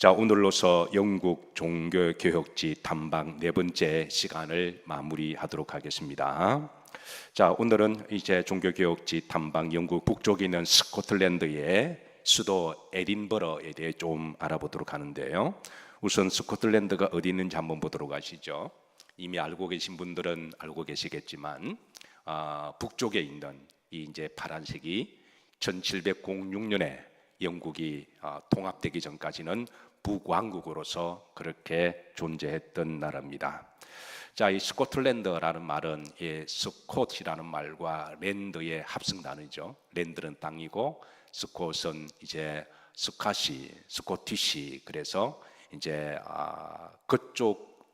자, 오늘로서 영국 종교교역지 탐방 네 번째 시간을 마무리하도록 하겠습니다. 자, 오늘은 이제 종교교역지 탐방 영국 북쪽에 있는 스코틀랜드의 수도 에딘버러에 대해 좀 알아보도록 하는데요. 우선 스코틀랜드가 어디 있는지 한번 보도록 하시죠. 이미 알고 계신 분들은 알고 계시겠지만 북쪽에 있는 이 이제 파란색이 1706년에 영국이 통합되기 전까지는 북왕국으로서 그렇게 존재했던 나라입니다. 자, 이 스코틀랜드라는 말은 스콧이라는 말과 랜드의 합성 단어죠. 랜드는 땅이고 스콧은 이제 스코티시. 그래서 이제 그쪽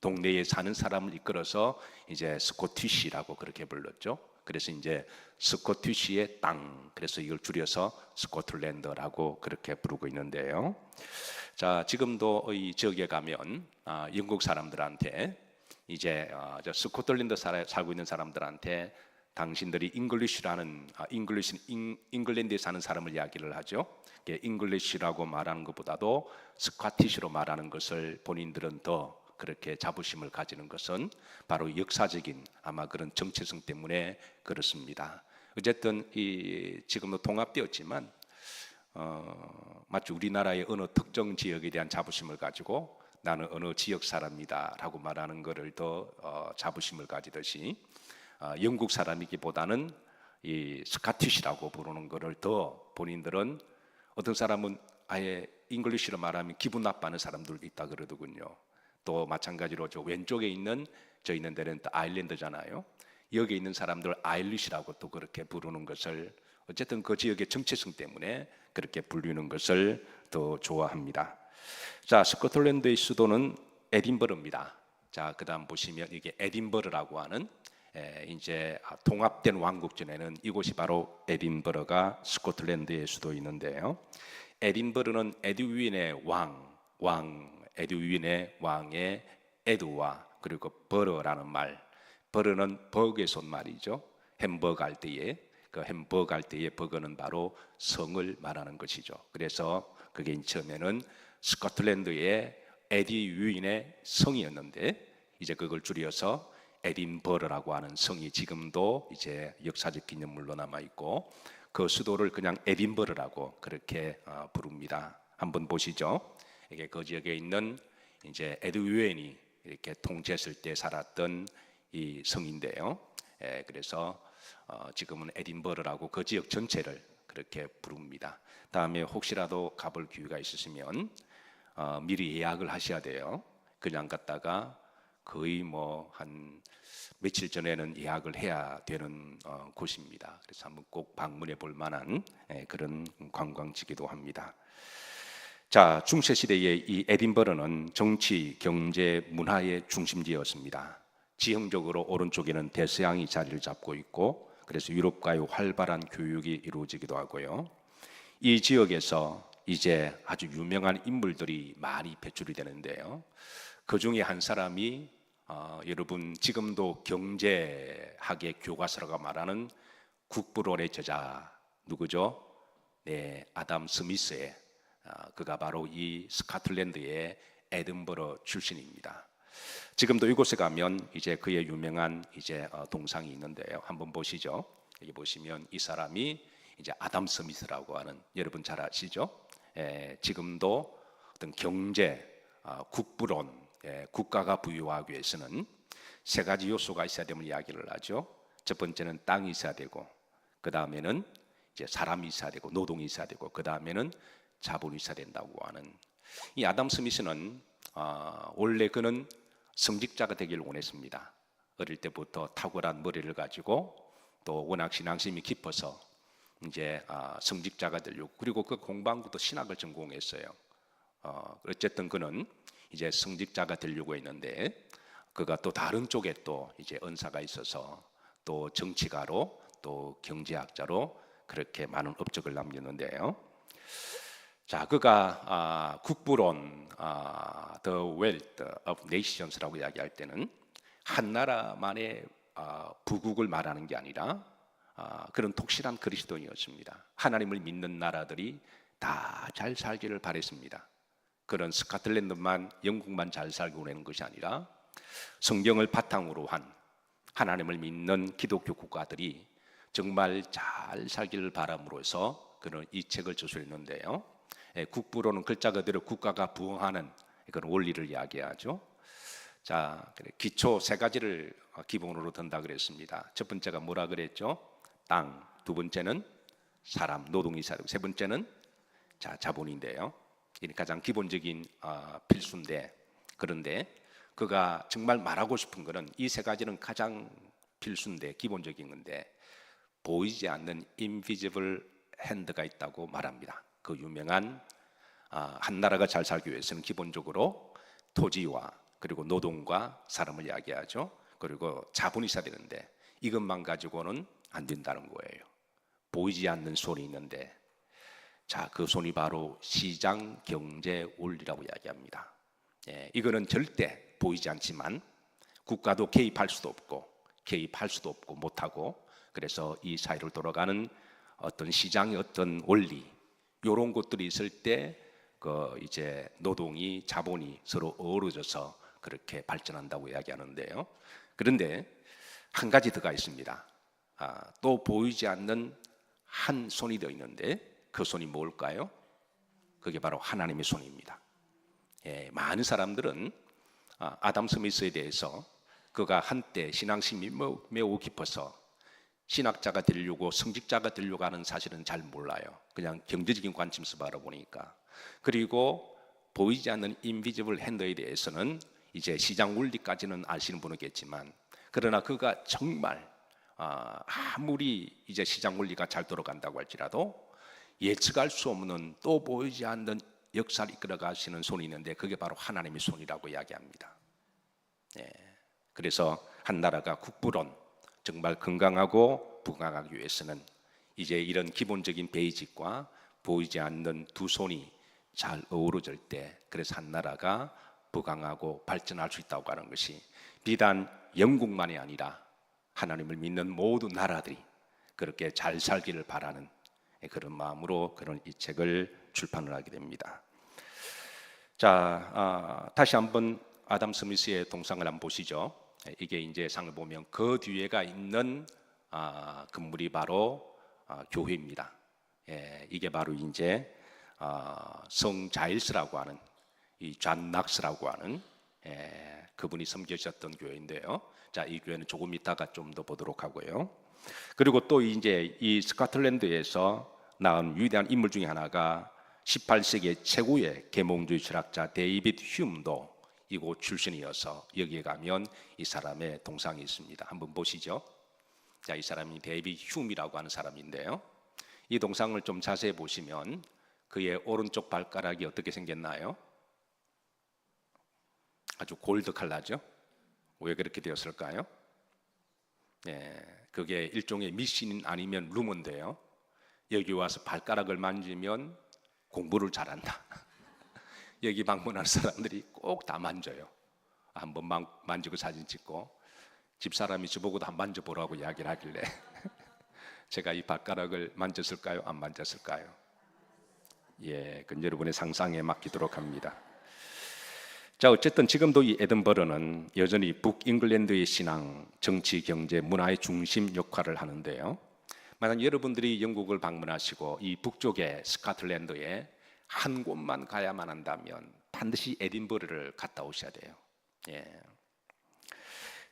동네에 사는 사람을 이끌어서 이제 스코티시라고 그렇게 불렀죠. 그래서 이제 스코티시의 땅, 그래서 이걸 줄여서 스코틀랜드라고 그렇게 부르고 있는데요. 자, 지금도 이 지역에 가면 영국 사람들한테 이제 저 스코틀랜드 살고 있는 사람들한테 당신들이 잉글리시라는 잉글랜드에 사는 사람을 이야기를 하죠. 잉글리시라고 말하는 것보다도 스코티시로 말하는 것을 본인들은 더 그렇게 자부심을 가지는 것은 바로 역사적인 아마 그런 정체성 때문에 그렇습니다. 어쨌든 지금도 통합되었지만 마치 우리나라의 어느 특정 지역에 대한 자부심을 가지고 나는 어느 지역 사람이다라고 말하는 것을 더 자부심을 가지듯이 영국 사람이기보다는 이 스코티시라고 부르는 것을 더 본인들은 어떤 사람은 아예 잉글리시로 말하면 기분 나빠하는 사람들도 있다 그러더군요. 또 마찬가지로 저 왼쪽에 있는 저 있는 데는 또 아일랜드잖아요. 여기 있는 사람들 아일리시라고 또 그렇게 부르는 것을 어쨌든 그 지역의 정체성 때문에 그렇게 불리는 것을 더 좋아합니다. 자, 스코틀랜드의 수도는 에딘버러입니다. 자, 그다음 보시면 이게 에딘버러라고 하는 이제 통합된 왕국 전에는 이곳이 바로 에딘버러가 스코틀랜드의 수도였는데요. 에딘버러는 에드윈의 에드윈의 왕의 에드와 그리고 버러라는 말, 버러는 버그에서 온 말이죠. 햄버거 할 때에 그 햄버거 할 때의 버거는 바로 성을 말하는 것이죠. 그래서 그게 처음에는 스코틀랜드의 에드윈의 성이었는데 이제 그걸 줄여서 에딘버러라고 하는 성이 지금도 이제 역사적 기념물로 남아 있고 그 수도를 그냥 에딘버러라고 그렇게 부릅니다. 한번 보시죠. 이게 그 지역에 있는 이제 에드윈이 이렇게 통치했을 때 살았던 이 성인데요. 그래서 지금은 에딘버러라고 그 지역 전체를 그렇게 부릅니다. 다음에 혹시라도 가볼 기회가 있으시면 미리 예약을 하셔야 돼요. 그냥 갔다가 거의 뭐 한 며칠 전에는 예약을 해야 되는 곳입니다. 그래서 한번 꼭 방문해 볼 만한 그런 관광지기도 합니다. 자, 중세 시대의 이 에딘버러는 정치, 경제, 문화의 중심지였습니다. 지형적으로 오른쪽에는 대서양이 자리를 잡고 있고 그래서 유럽과의 활발한 교육이 이루어지기도 하고요. 이 지역에서 이제 아주 유명한 인물들이 많이 배출이 되는데요. 그 중에 한 사람이 여러분 지금도 경제학의 교과서라고 말하는 국부론의 저자 누구죠? 네, 아담 스미스의 그가 바로 이 스코틀랜드의 에든버러 출신입니다. 지금도 이곳에 가면 이제 그의 유명한 이제 동상이 있는데요. 한번 보시죠. 여기 보시면 이 사람이 이제 아담 스미스라고 하는 여러분 잘 아시죠? 지금도 어떤 경제, 국부론, 국가가 부유하기 위해서는 세 가지 요소가 있어야 됨을 이야기를 하죠. 첫 번째는 땅이 있어야 되고, 그 다음에는 이제 사람이 있어야 되고, 노동이 있어야 되고, 그 다음에는 자본이 있어야 된다고 하는 이 아담 스미스는 원래 그는 성직자가 되기를 원했습니다. 어릴 때부터 탁월한 머리를 가지고 또 워낙 신앙심이 깊어서 이제 성직자가 되려고 그리고 그 공부도 신학을 전공했어요. 어쨌든 그는 이제 성직자가 되려고 했는데 그가 또 다른 쪽에 또 이제 은사가 있어서 또 정치가로 또 경제학자로 그렇게 많은 업적을 남겼는데요. 자, 그가 국부론, The Wealth of Nations라고 이야기할 때는 한 나라만의 부국을 말하는 게 아니라 그런 독실한 그리스도인이었습니다. 하나님을 믿는 나라들이 다 잘 살기를 바랬습니다. 그런 스코틀랜드만 영국만 잘 살고 그러는 것이 아니라 성경을 바탕으로 한 하나님을 믿는 기독교 국가들이 정말 잘 살기를 바람으로써 그런 이 책을 저술했는데요. 국부로는 글자 그대로 국가가 부흥하는 그런 원리를 이야기하죠. 자, 기초 세 가지를 기본으로 든다 그랬습니다. 첫 번째가 뭐라 그랬죠? 땅. 두 번째는 사람, 노동이 사람. 세 번째는 자본인데요. 이 가장 기본적인 필수인데, 그런데 그가 정말 말하고 싶은 것은 이 세 가지는 가장 필수인데 기본적인 건데 보이지 않는 invisible hand가 있다고 말합니다. 그 유명한 한 나라가 잘 살기 위해서는 기본적으로 토지와 그리고 노동과 사람을 이야기하죠. 그리고 자본이 있어야 되는데 이것만 가지고는 안 된다는 거예요. 보이지 않는 손이 있는데 그 손이 바로 시장 경제 원리라고 이야기합니다. 이거는 절대 보이지 않지만 국가도 개입할 수도 없고 못하고, 그래서 이 사회를 돌아가는 어떤 시장의 어떤 원리, 이런 것들이 있을 때 이제 노동이 자본이 서로 어우러져서 그렇게 발전한다고 이야기하는데요. 그런데 한 가지 더가 있습니다. 또 보이지 않는 한 손이 더 있는데 그 손이 뭘까요? 그게 바로 하나님의 손입니다. 많은 사람들은 아담 스미스에 대해서 그가 한때 신앙심이 매우 깊어서 신학자가 되려고 성직자가 되려고 하는 사실은 잘 몰라요. 그냥 경제적인 관점에서 바라보니까. 그리고 보이지 않는 인비지블 핸드에 대해서는 이제 시장 원리까지는 아시는 분이겠지만, 그러나 그가 정말 아무리 이제 시장 원리가 잘 돌아간다고 할지라도 예측할 수 없는 또 보이지 않는 역사를 이끌어 가시는 손이 있는데 그게 바로 하나님의 손이라고 이야기합니다. 그래서 한 나라가 국부론 정말 건강하고 부강하기 위해서는 이제 이런 기본적인 베이직과 보이지 않는 두 손이 잘 어우러질 때, 그래서 한 나라가 부강하고 발전할 수 있다고 하는 것이 비단 영국만이 아니라 하나님을 믿는 모든 나라들이 그렇게 잘 살기를 바라는 그런 마음으로 그런 이 책을 출판을 하게 됩니다. 자, 다시 한번 아담 스미스의 동상을 한번 보시죠. 이게 이제 상을 보면 그 뒤에가 있는 건물이 바로 교회입니다. 이게 바로 이제 성 자일스라고 하는 이 존 낙스라고 하는 그분이 섬기셨던 교회인데요. 자, 이 교회는 조금 이따가 좀 더 보도록 하고요. 그리고 또 이제 이 스코틀랜드에서 나온 위대한 인물 중에 하나가 18세기의 최고의 계몽주의 철학자 데이비드 휴움도 이곳 출신이어서 여기에 가면 이 사람의 동상이 있습니다. 한번 보시죠. 자, 이 사람이 데이비드 휴움이라고 하는 사람인데요. 이 동상을 좀 자세히 보시면 그의 오른쪽 발가락이 어떻게 생겼나요? 아주 골드 컬러죠. 왜 그렇게 되었을까요? 그게 일종의 미신 아니면 루머인데요. 여기 와서 발가락을 만지면 공부를 잘한다. 여기 방문하는 사람들이 꼭 다 만져요. 한번 만지고 사진 찍고 집사람이 저보고도 한번 만져보라고 이야기를 하길래 제가 이 발가락을 만졌을까요? 안 만졌을까요? 그건 여러분의 상상에 맡기도록 합니다. 자, 어쨌든 지금도 이 에든버러는 여전히 북잉글랜드의 신앙, 정치, 경제, 문화의 중심 역할을 하는데요. 만약 여러분들이 영국을 방문하시고 이 북쪽의 스코틀랜드에 한 곳만 가야만 한다면 반드시 에딘버러를 갔다 오셔야 돼요.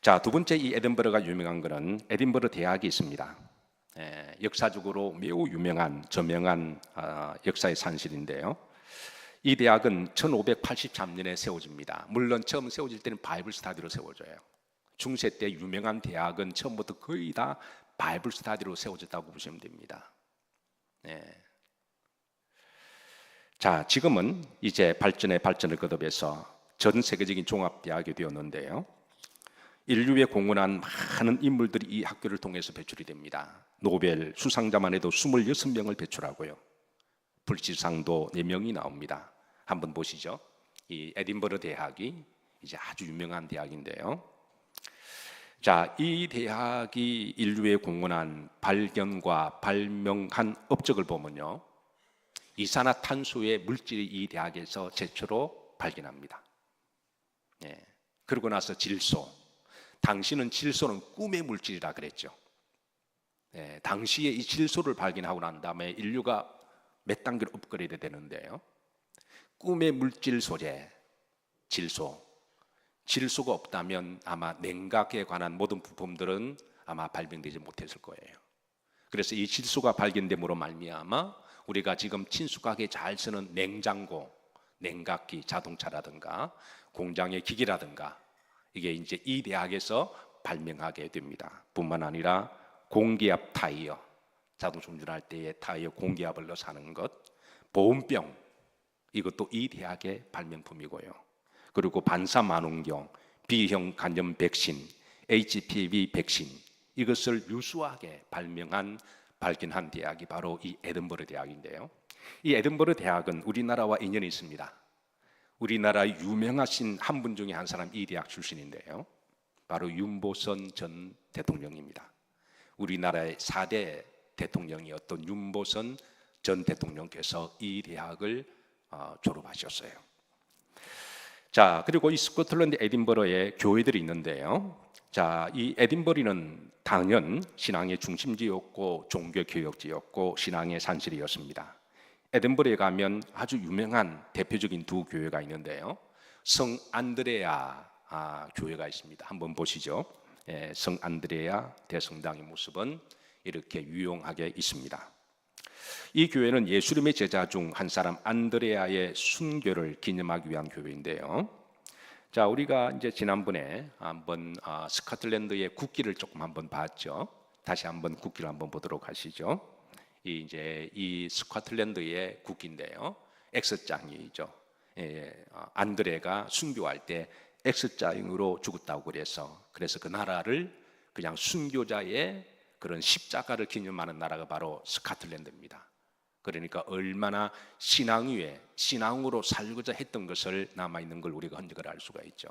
자, 두 번째 이 에든버러가 유명한 것은 에딘버러 대학이 있습니다. 역사적으로 매우 유명한 저명한 역사의 산실인데요. 이 대학은 1583년에 세워집니다. 물론 처음 세워질 때는 바이블 스터디로 세워져요. 중세 때 유명한 대학은 처음부터 거의 다 바이블 스터디로 세워졌다고 보시면 됩니다. 자, 지금은 이제 발전을 거듭해서 전 세계적인 종합대학이 되었는데요. 인류에 공헌한 많은 인물들이 이 학교를 통해서 배출이 됩니다. 노벨 수상자만 해도 26명을 배출하고요. 불치상도 4명이 나옵니다. 한번 보시죠. 이 에딘버러 대학이 이제 아주 유명한 대학인데요. 자, 이 대학이 인류에 공헌한 발견과 발명한 업적을 보면요, 이산화탄소의 물질이 이 대학에서 최초로 발견합니다. 예. 그러고 나서 질소. 당시는 질소는 꿈의 물질이라 그랬죠. 예. 당시에 이 질소를 발견하고 난 다음에 인류가 몇 단계로 업그레이드 되는데요. 꿈의 물질 소재, 질소. 질소가 없다면 아마 냉각에 관한 모든 부품들은 아마 발명되지 못했을 거예요. 그래서 이 질소가 발견됨으로 말미암아 우리가 지금 친숙하게 잘 쓰는 냉장고, 냉각기, 자동차라든가 공장의 기기라든가 이게 이제 이 대학에서 발명하게 됩니다. 뿐만 아니라 공기압 타이어, 자동차 운전할 때의 타이어 공기압을 넣어서 하는 것, 보온병, 이것도 이 대학의 발명품이고요. 그리고 반사만원경, B형 간염 백신, HPV 백신, 이것을 유수하게 발견한 대학이 바로 이 에든버러 대학인데요. 이 에든버러 대학은 우리나라와 인연이 있습니다. 우리나라의 유명하신 한 분 중에 한 사람 이 대학 출신인데요. 바로 윤보선 전 대통령입니다. 우리나라의 4대 대통령이었던 윤보선 전 대통령께서 이 대학을 졸업하셨어요. 자, 그리고 이 스코틀랜드 에딘버러에 교회들이 있는데요. 자, 이 에딘버러는 당연 신앙의 중심지였고 종교교역지였고 신앙의 산실이었습니다. 에딘버러에 가면 아주 유명한 대표적인 두 교회가 있는데요. 성 안드레아 교회가 있습니다. 한번 보시죠. 성 안드레아 대성당의 모습은 이렇게 유용하게 있습니다. 이 교회는 예수님의 제자 중 한 사람 안드레아의 순교를 기념하기 위한 교회인데요. 자, 우리가 이제 지난번에 한번 스코틀랜드의 국기를 조금 한번 봤죠. 다시 한번 국기를 한번 보도록 하시죠. 이 스코틀랜드의 국기인데요. X자이죠. 안드레가 순교할 때 X자형으로 죽었다고 그래서 그 나라를 그냥 순교자의 그런 십자가를 기념하는 나라가 바로 스코틀랜드입니다. 그러니까 얼마나 신앙 위에 신앙으로 살고자 했던 것을 남아있는 걸 우리가 흔적을 알 수가 있죠.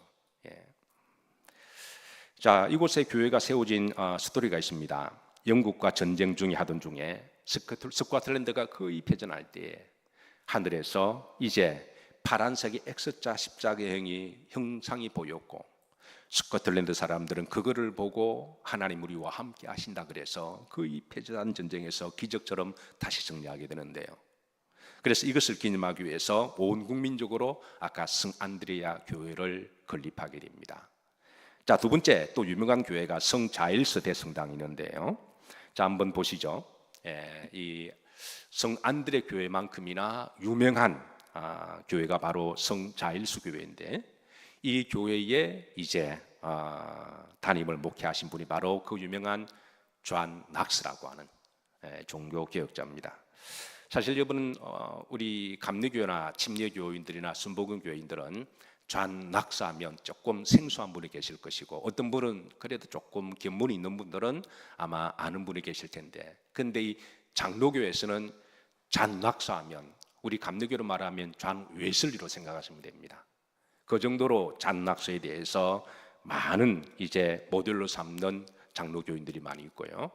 자, 이곳에 교회가 세워진 스토리가 있습니다. 영국과 전쟁 중에 하던 중에 스코틀랜드가 거의 패전할 때 하늘에서 이제 파란색의 X자 십자가형이 형상이 보였고 스코틀랜드 사람들은 그거를 보고 하나님 우리와 함께 하신다 그래서 거의 패전한 전쟁에서 기적처럼 다시 정리하게 되는데요. 그래서 이것을 기념하기 위해서 온 국민적으로 아까 성 안드레아 교회를 건립하게 됩니다. 자, 두 번째 또 유명한 교회가 성 자일스 대성당이 있는데요. 자, 한번 보시죠. 이 성 안드레 교회만큼이나 유명한 교회가 바로 성 자일스 교회인데 이 교회에 이제 담임을 목회하신 분이 바로 그 유명한 존 낙스라고 하는 종교 개혁자입니다. 사실 여러분 우리 감리교회나 침례교인들이나 순복음교인들은 존 낙스 하면 조금 생소한 분이 계실 것이고 어떤 분은 그래도 조금 견문이 있는 분들은 아마 아는 분이 계실 텐데 근데 이 장로교회에서는 존 낙스 하면 우리 감리교로 말하면 존 웨슬리로 생각하시면 됩니다. 그 정도로 존 낙스에 대해서 많은 이제 모델로 삼는 장로교인들이 많이 있고요.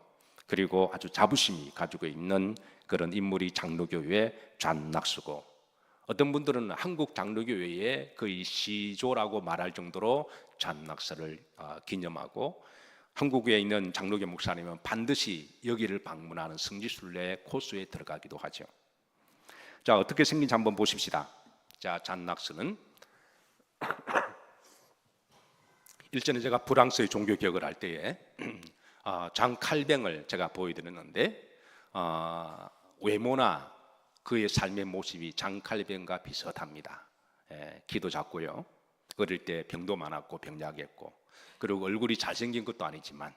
그리고 아주 자부심이 가지고 있는 그런 인물이 장로교회의 존 낙스고 어떤 분들은 한국 장로교회의 거의 시조라고 말할 정도로 존 낙스를 기념하고 한국에 있는 장로교 목사님은 반드시 여기를 방문하는 성지순례 코스에 들어가기도 하죠. 자, 어떻게 생긴지 한번 보십시다. 자, 존 낙스는 일전에 제가 프랑스의 종교 개혁을 할 때에 장 칼뱅을 제가 보여드렸는데 외모나 그의 삶의 모습이 장 칼뱅과 비슷합니다. 키도 작고요. 어릴 때 병도 많았고 병약했고 그리고 얼굴이 잘생긴 것도 아니지만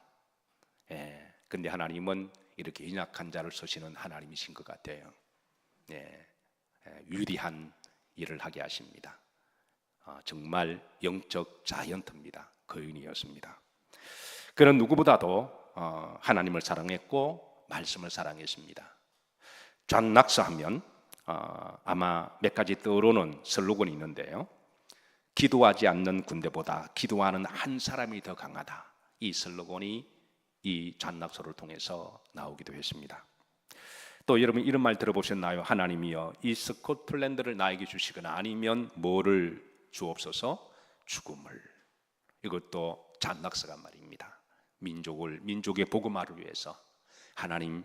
근데 하나님은 이렇게 연약한 자를 쓰시는 하나님이신 것 같아요. 위대한 일을 하게 하십니다. 정말 영적 자이언트입니다. 거인이었습니다. 그는 누구보다도 하나님을 사랑했고 말씀을 사랑했습니다. 존 낙스 하면 아마 몇 가지 떠오르는 슬로건이 있는데요. 기도하지 않는 군대보다 기도하는 한 사람이 더 강하다. 이 슬로건이 이 존 낙스를 통해서 나오기도 했습니다. 또 여러분 이런 말 들어보셨나요? 하나님이여 이 스코틀랜드를 나에게 주시거나 아니면 뭐를 주옵소서? 죽음을. 이것도 잔낙서가 말입니다. 민족의 복음화를 위해서 하나님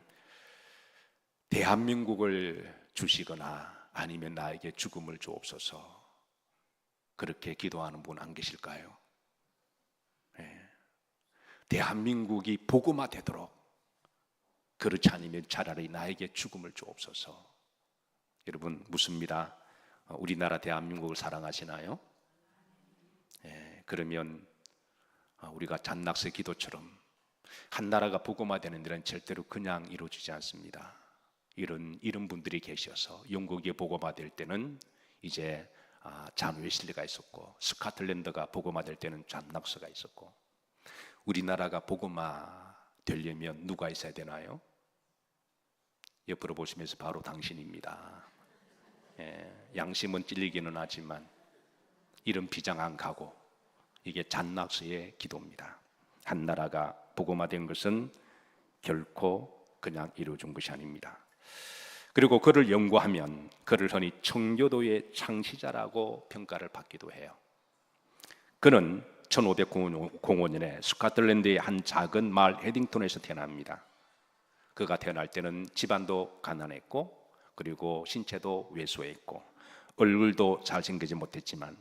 대한민국을 주시거나 아니면 나에게 죽음을 주옵소서. 그렇게 기도하는 분 안 계실까요? 네. 대한민국이 복음화되도록, 그렇지 않으면 차라리 나에게 죽음을 주옵소서. 여러분 묻습니다. 우리나라 대한민국을 사랑하시나요? 네. 그러면 우리가 잔낙서 기도처럼 한 나라가 복음화되는 일은 절대로 그냥 이루어지지 않습니다. 이런 분들이 계셔서 영국이 복음화될 때는 이제 잔 웨슬리가 있었고, 스코틀랜드가 복음화될 때는 잔낙서가 있었고, 우리나라가 복음화 되려면 누가 있어야 되나요? 옆으로 보시면서 바로 당신입니다. 양심은 찔리기는 하지만 이런 비장한 각오, 이게 잔낙서의 기도입니다. 한 나라가 복음화된 것은 결코 그냥 이루어진 것이 아닙니다. 그리고 그를 연구하면 그를 흔히 청교도의 창시자라고 평가를 받기도 해요. 그는 1505년에 스코틀랜드의 한 작은 마을 헤딩턴에서 태어납니다. 그가 태어날 때는 집안도 가난했고, 그리고 신체도 왜소했고, 얼굴도 잘생기지 못했지만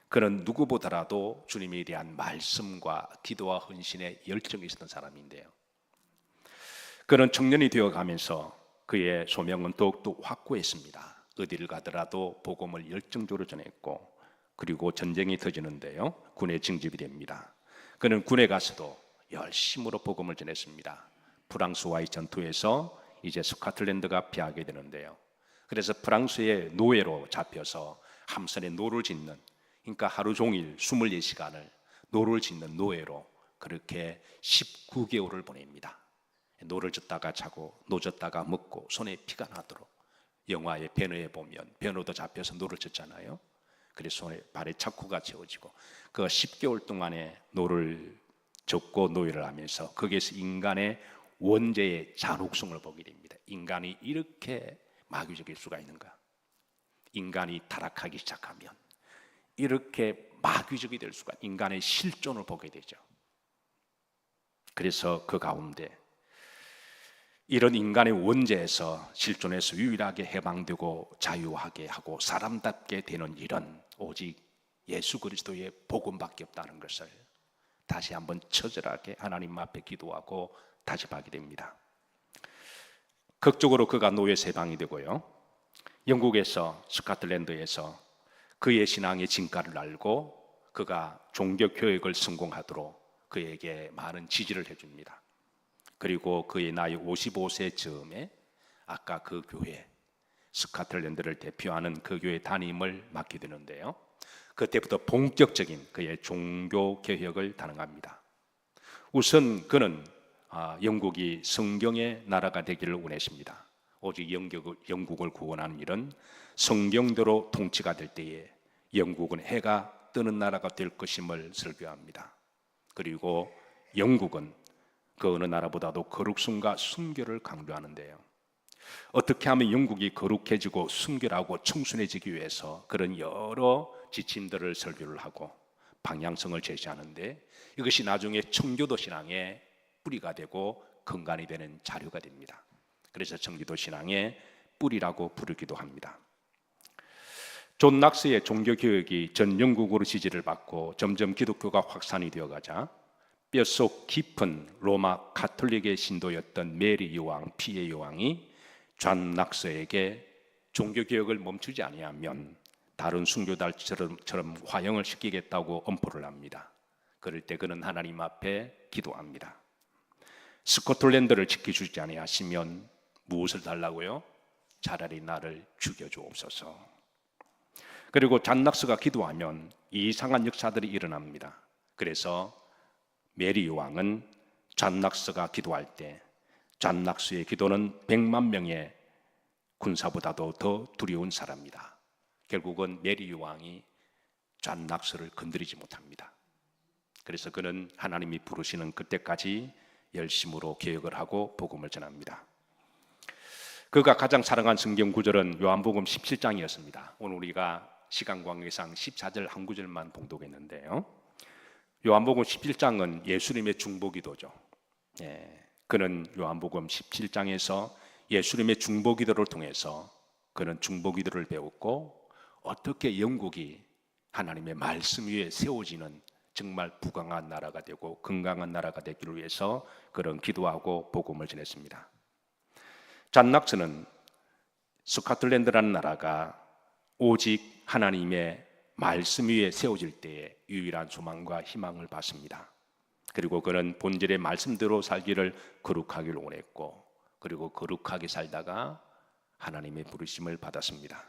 그는 누구보다라도 주님에 대한 말씀과 기도와 헌신에 열정이 있었던 사람인데요. 그는 청년이 되어가면서 그의 소명은 더욱더 확고했습니다. 어디를 가더라도 복음을 열정적으로 전했고, 그리고 전쟁이 터지는데요, 군에 징집이 됩니다. 그는 군에 가서도 열심으로 복음을 전했습니다. 프랑스와의 전투에서 이제 스코틀랜드가 패하게 되는데요, 그래서 프랑스의 노예로 잡혀서 함선에 노를 짓는, 그러니까 하루 종일 24시간을 노를 짓는 노예로 그렇게 19개월을 보냅니다. 노를 젓다가 자고 노젓다가 먹고 손에 피가 나도록. 영화의 배너에 보면 배너도 잡혀서 노를 젓잖아요. 그래서 손에 발에 차쿠가 채워지고, 그 10개월 동안에 노를 젓고 노예를 하면서 거기에서 인간의 원죄의 잔혹성을 보게 됩니다. 인간이 이렇게 마귀적일 수가 있는가? 인간이 타락하기 시작하면 이렇게 마귀적이 될 수가, 인간의 실존을 보게 되죠. 그래서 그 가운데 이런 인간의 원죄에서 실존해서 유일하게 해방되고 자유하게 하고 사람답게 되는 일은 오직 예수 그리스도의 복음밖에 없다는 것을 다시 한번 처절하게 하나님 앞에 기도하고 다시 받게 됩니다. 극적으로 그가 노예에서 해방이 되고요, 영국에서 스코틀랜드에서 그의 신앙의 진가를 알고 그가 종교교육을 성공하도록 그에게 많은 지지를 해줍니다. 그리고 그의 나이 55세 즈음에 아까 그 교회, 스코틀랜드를 대표하는 그 교회 담임을 맡게 되는데요, 그때부터 본격적인 그의 종교 개혁을 단행합니다. 우선 그는 영국이 성경의 나라가 되기를 원했습니다. 오직 영국을 구원하는 일은 성경대로 통치가 될 때에 영국은 해가 뜨는 나라가 될 것임을 설교합니다. 그리고 영국은 그 어느 나라보다도 거룩성과 순결을 강조하는데요, 어떻게 하면 영국이 거룩해지고 순결하고 청순해지기 위해서 그런 여러 지침들을 설교를 하고 방향성을 제시하는데, 이것이 나중에 청교도 신앙의 뿌리가 되고 근간이 되는 자료가 됩니다. 그래서 청교도 신앙의 뿌리라고 부르기도 합니다. 존 낙스의 종교개혁이 전 영국으로 지지를 받고 점점 기독교가 확산이 되어가자 뼛속 깊은 로마 가톨릭의 신도였던 메리 여왕, 피에 여왕이 존 낙스에게 종교개혁을 멈추지 아니하면 다른 순교달처럼 화형을 시키겠다고 엄포를 합니다. 그럴 때 그는 하나님 앞에 기도합니다. 스코틀랜드를 지켜주지 아니하시면 무엇을 달라고요? 차라리 나를 죽여주옵소서. 그리고 존 낙스가 기도하면 이상한 역사들이 일어납니다. 그래서 메리 여왕은 존 낙스가 기도할 때 존 낙스의 기도는 100만 명의 군사보다도 더 두려운 사람입니다. 결국은 메리 여왕이 존 낙스를 건드리지 못합니다. 그래서 그는 하나님이 부르시는 그때까지 열심으로 개혁을 하고 복음을 전합니다. 그가 가장 사랑한 성경 구절은 요한복음 17장이었습니다. 오늘 우리가 시간 관계상 14절 한 구절만 봉독했는데요. 요한복음 17장은 예수님의 중보기도죠. 그는 요한복음 17장에서 예수님의 중보기도를 통해서 그는 중보기도를 배웠고 어떻게 영국이 하나님의 말씀 위에 세워지는 정말 부강한 나라가 되고 건강한 나라가 되기를 위해서 그런 기도하고 복음을 전했습니다. 잔 낙스는 스코틀랜드라는 나라가 오직 하나님의 말씀 위에 세워질 때에 유일한 소망과 희망을 받습니다. 그리고 그는 본질의 말씀대로 살기를 거룩하기를 원했고 그리고 거룩하게 살다가 하나님의 부르심을 받았습니다.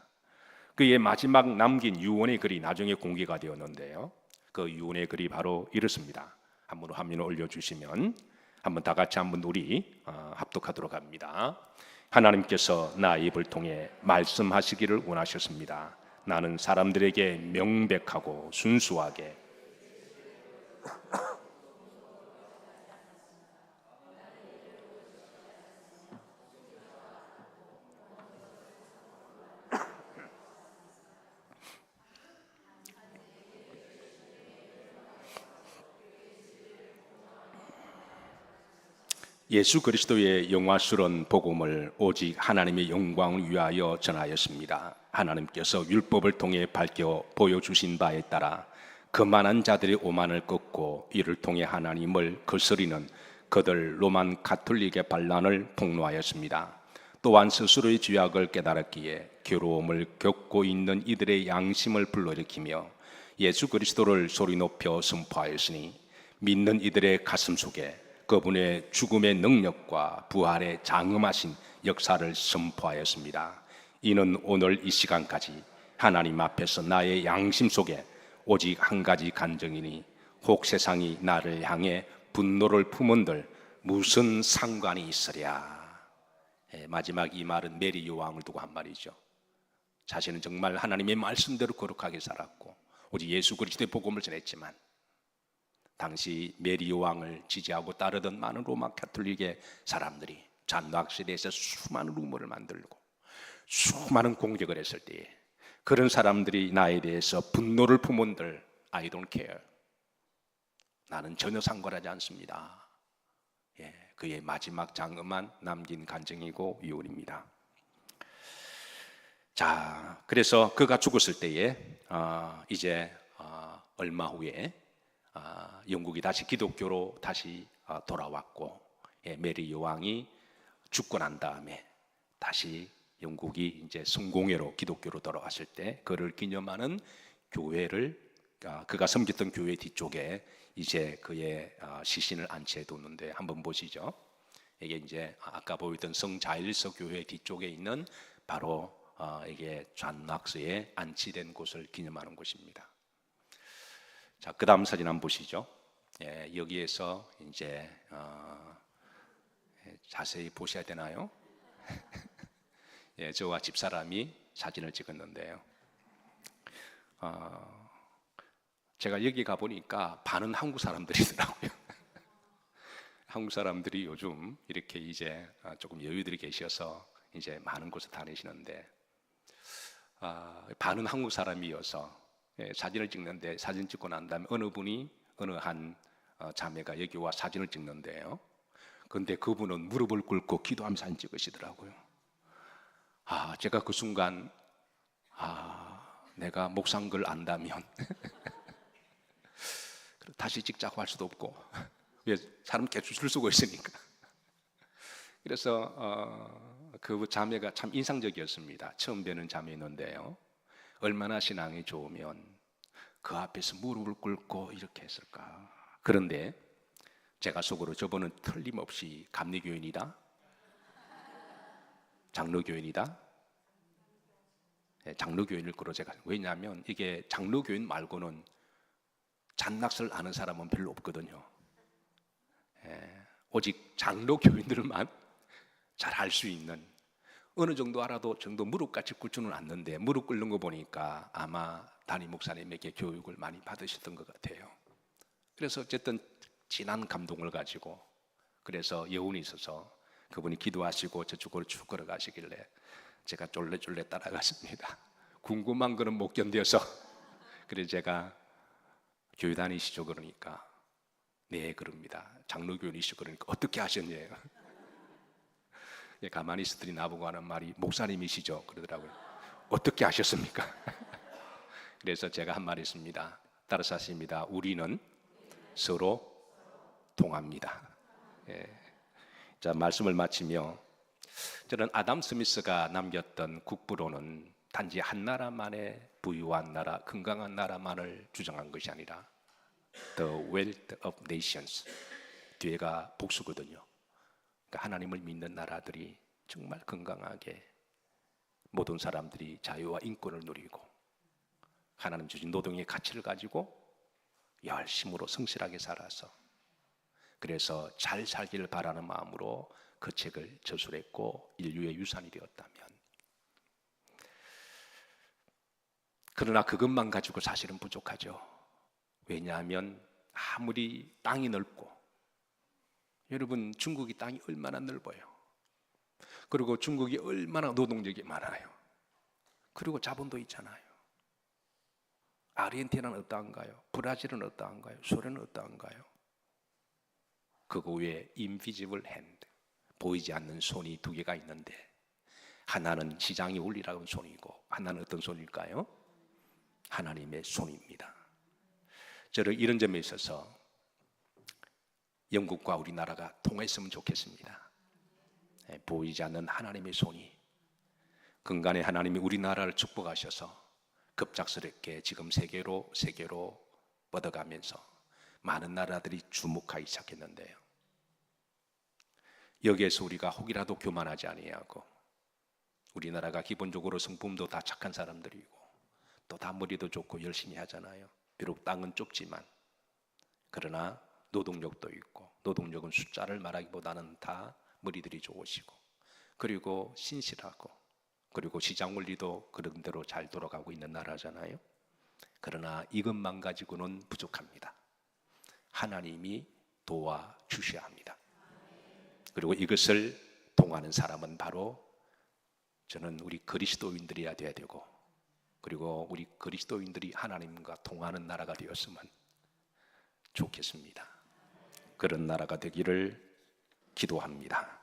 그의 마지막 남긴 유언의 글이 나중에 공개가 되었는데요. 그 유언의 글이 바로 이렇습니다. 한번 화면을 올려주시면 한번 다 같이 한번 우리 합독하도록 합니다. 하나님께서 나의 입을 통해 말씀하시기를 원하셨습니다. 나는 사람들에게 명백하고 순수하게 예수 그리스도의 영화스러운 복음을 오직 하나님의 영광을 위하여 전하였습니다. 하나님께서 율법을 통해 밝혀 보여주신 바에 따라 거만한 자들의 오만을 꺾고 이를 통해 하나님을 거스리는 그들 로만 가톨릭의 반란을 폭로하였습니다. 또한 스스로의 죄악을 깨달았기에 괴로움을 겪고 있는 이들의 양심을 불러일으키며 예수 그리스도를 소리 높여 선포하였으니 믿는 이들의 가슴 속에 그분의 죽음의 능력과 부활의 장엄하신 역사를 선포하였습니다. 이는 오늘 이 시간까지 하나님 앞에서 나의 양심 속에 오직 한 가지 간증이니 혹 세상이 나를 향해 분노를 품은들 무슨 상관이 있으랴. 마지막 이 말은 메리 여왕을 두고 한 말이죠. 자신은 정말 하나님의 말씀대로 거룩하게 살았고 오직 예수 그리스도의 복음을 전했지만 당시 메리 여왕을 지지하고 따르던 많은 로마 가톨릭의 사람들이 잔 낙스에 대해서 수많은 루머를 만들고 수많은 공격을 했을 때에 그런 사람들이 나에 대해서 분노를 품은들 I don't care. 나는 전혀 상관하지 않습니다. 그의 마지막 장엄한 남긴 간증이고 유언입니다. 자, 그래서 그가 죽었을 때에 이제 얼마 후에 영국이 다시 기독교로 다시 돌아왔고 메리 여왕이 죽고 난 다음에 다시 영국이 이제 성공회로 기독교로 돌아왔을 때 그를 기념하는 교회를 그가 섬겼던 교회 뒤쪽에 이제 그의 시신을 안치해 뒀는데 한번 보시죠. 이게 이제 아까 보였던 성자일서 교회 뒤쪽에 있는 바로 이게 잔 낙스에 안치된 곳을 기념하는 곳입니다. 자, 그 다음 사진 한번 보시죠. 여기에서 이제 자세히 보셔야 되나요? 저와 집사람이 사진을 찍었는데요. 제가 여기 가보니까 반은 한국 사람들이더라고요. 한국 사람들이 요즘 이렇게 이제 조금 여유들이 계셔서 이제 많은 곳을 다니시는데 반은 한국 사람이어서 사진을 찍는데 사진 찍고 난 다음에 어느 분이 어느 한 자매가 여기 와 사진을 찍는데요. 그런데 그분은 무릎을 꿇고 기도하면서 사진 찍으시더라고요. 제가 그 순간 내가 목상글 안다면 다시 찍자고 할 수도 없고 왜 사람 계속 줄 서고 있으니까. 그래서 그 자매가 참 인상적이었습니다. 처음 뵈는 자매였는데요. 얼마나 신앙이 좋으면 그 앞에서 무릎을 꿇고 이렇게 했을까. 그런데 제가 속으로 저분은 틀림없이 감리교인이다, 장로교인이다, 장로교인일 거로 제가. 왜냐하면 이게 장로교인 말고는 잔낙스를 아는 사람은 별로 없거든요. 오직 장로교인들만 잘 알 수 있는, 어느 정도 알아도 정도 무릎같이 꿇지는 않는데 무릎 꿇는 거 보니까 아마 담임 목사님에게 교육을 많이 받으셨던 것 같아요. 그래서 어쨌든 진한 감동을 가지고 그래서 여운이 있어서 그분이 기도하시고 저쪽으로 쭉 걸어가시길래 제가 쫄래쫄래 따라갔습니다. 궁금한 거는 못 견뎌서. 그래서 제가 교회 다니시죠? 그러니까 네 그럽니다. 장로교인이시죠? 그러니까 어떻게 하셨냐요? 가만히 있으더니 나보고 하는 말이 목사님이시죠? 그러더라고요. 어떻게 하셨습니까? 그래서 제가 한 말이 있습니다. 따라서 하십니다. 우리는 서로 통합니다. 예. 자, 말씀을 마치며 저는 아담 스미스가 남겼던 국부로는 단지 한 나라만의 부유한 나라, 건강한 나라만을 주장한 것이 아니라 The Wealth of Nations, 뒤에가 복수거든요. 그러니까 하나님을 믿는 나라들이 정말 건강하게 모든 사람들이 자유와 인권을 누리고 하나님 주신 노동의 가치를 가지고 열심으로 성실하게 살아서 그래서 잘 살기를 바라는 마음으로 그 책을 저술했고 인류의 유산이 되었다면, 그러나 그것만 가지고 사실은 부족하죠. 왜냐하면 아무리 땅이 넓고, 여러분 중국이 땅이 얼마나 넓어요. 그리고 중국이 얼마나 노동력이 많아요. 그리고 자본도 있잖아요. 아르헨티나는 어떠한가요? 브라질은 어떠한가요? 소련은 어떠한가요? 그거 위에 invisible hand, 보이지 않는 손이 두 개가 있는데 하나는 시장이 울리라는 손이고 하나는 어떤 손일까요? 하나님의 손입니다. 저는 이런 점에 있어서 영국과 우리나라가 통했으면 좋겠습니다. 보이지 않는 하나님의 손이, 근간에 하나님이 우리나라를 축복하셔서 급작스럽게 지금 세계로 뻗어가면서 많은 나라들이 주목하기 시작했는데요. 여기에서 우리가 혹이라도 교만하지 아니하고, 우리나라가 기본적으로 성품도 다 착한 사람들이고 또 다 머리도 좋고 열심히 하잖아요. 비록 땅은 좁지만 그러나 노동력도 있고, 노동력은 숫자를 말하기보다는 다 머리들이 좋으시고, 그리고 신실하고, 그리고 시장 원리도 그런 대로 잘 돌아가고 있는 나라잖아요. 그러나 이것만 가지고는 부족합니다. 하나님이 도와주셔야 합니다. 그리고 이것을 통하는 사람은 바로 저는 우리 그리스도인들이어야 돼야 되고, 그리고 우리 그리스도인들이 하나님과 통하는 나라가 되었으면 좋겠습니다. 그런 나라가 되기를 기도합니다.